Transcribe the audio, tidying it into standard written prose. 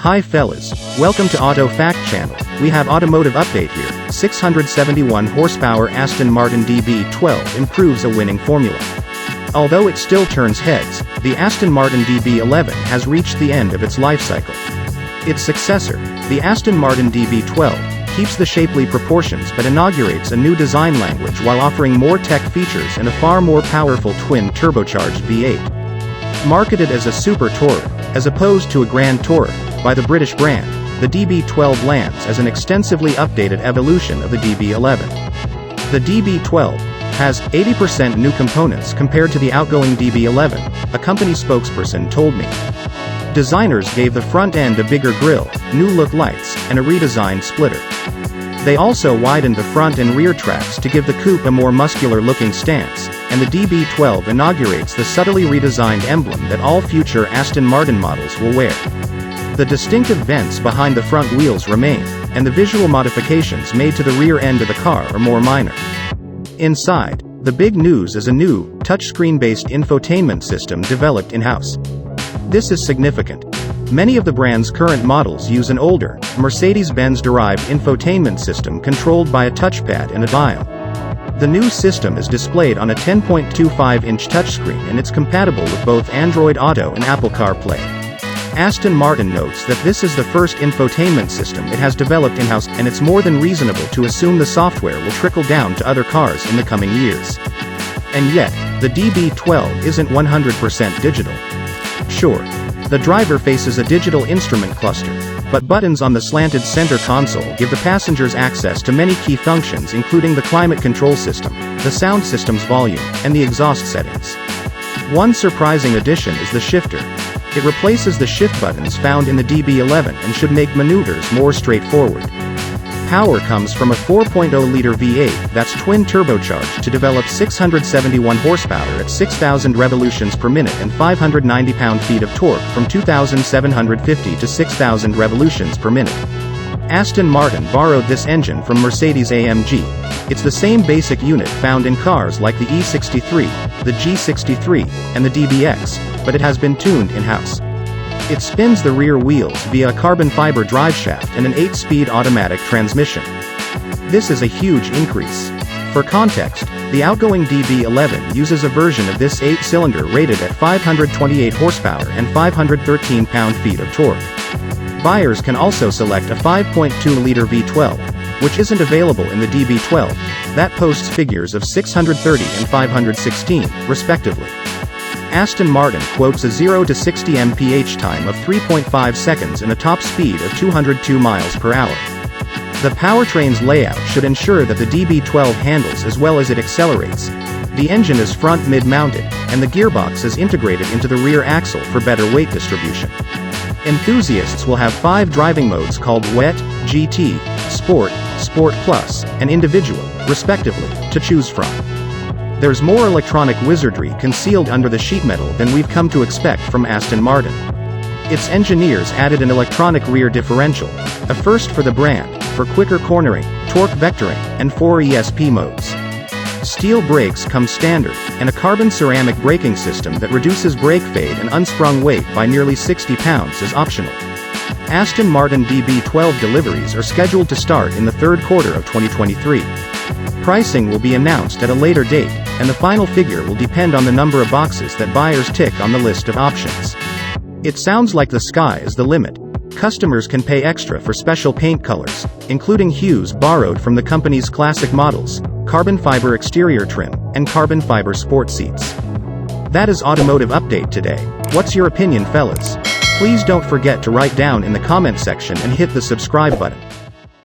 Hi fellas, welcome to Auto Fact Channel. We have automotive update here. 671 horsepower Aston Martin DB12 improves a winning formula. Although it still turns heads, the Aston Martin DB11 has reached the end of its life cycle. Its successor, the Aston Martin DB12, keeps the shapely proportions but inaugurates a new design language while offering more tech features and a far more powerful twin-turbocharged V8. Marketed as a super tourer, as opposed to a grand tourer, by the British brand, the DB12 lands as an extensively updated evolution of the DB11. The DB12 has 80% new components compared to the outgoing DB11, a company spokesperson told me. Designers gave the front end a bigger grille, new look lights, and a redesigned splitter. They also widened the front and rear tracks to give the coupe a more muscular-looking stance, and the DB12 inaugurates the subtly redesigned emblem that all future Aston Martin models will wear. The distinctive vents behind the front wheels remain, and the visual modifications made to the rear end of the car are more minor. Inside, the big news is a new, touchscreen-based infotainment system developed in-house. This is significant. Many of the brand's current models use an older, Mercedes-Benz-derived infotainment system controlled by a touchpad and a dial. The new system is displayed on a 10.25-inch touchscreen and it's compatible with both Android Auto and Apple CarPlay. Aston Martin notes that this is the first infotainment system it has developed in-house, and it's more than reasonable to assume the software will trickle down to other cars in the coming years. And yet, the DB12 isn't 100% digital. Sure, the driver faces a digital instrument cluster, but buttons on the slanted center console give the passengers access to many key functions, including the climate control system, the sound system's volume, and the exhaust settings. One surprising addition is the shifter. It replaces the shift buttons found in the DB11 and should make maneuvers more straightforward. Power comes from a 4.0-liter V8 that's twin-turbocharged to develop 671 horsepower at 6,000 revolutions per minute and 590 pound-feet of torque from 2,750 to 6,000 revolutions per minute. Aston Martin borrowed this engine from Mercedes-AMG. It's the same basic unit found in cars like the E63, the G63, and the DBX, but it has been tuned in-house. It spins the rear wheels via a carbon fiber driveshaft and an 8-speed automatic transmission. This is a huge increase. For context, the outgoing DB11 uses a version of this 8-cylinder rated at 528 horsepower and 513 pound-feet of torque. Buyers can also select a 5.2-liter V12, which isn't available in the DB12, that posts figures of 630 and 516, respectively. Aston Martin quotes a 0 to 60 mph time of 3.5 seconds and a top speed of 202 miles per hour. The powertrain's layout should ensure that the DB12 handles as well as it accelerates. The engine is front mid-mounted, and the gearbox is integrated into the rear axle for better weight distribution. Enthusiasts will have 5 driving modes called Wet, GT, Sport, Sport Plus, and Individual, respectively, to choose from. There's more electronic wizardry concealed under the sheet metal than we've come to expect from Aston Martin. Its engineers added an electronic rear differential, a first for the brand, for quicker cornering, torque vectoring, and 4 ESP modes. Steel brakes come standard, and a carbon ceramic braking system that reduces brake fade and unsprung weight by nearly 60 pounds is optional. Aston Martin DB12 deliveries are scheduled to start in the third quarter of 2023. Pricing will be announced at a later date, and the final figure will depend on the number of boxes that buyers tick on the list of options. It sounds like the sky is the limit. Customers can pay extra for special paint colors, including hues borrowed from the company's classic models, carbon fiber exterior trim, and carbon fiber sport seats. That is Automotive Update today. What's your opinion, fellas? Please don't forget to write down in the comment section and hit the subscribe button.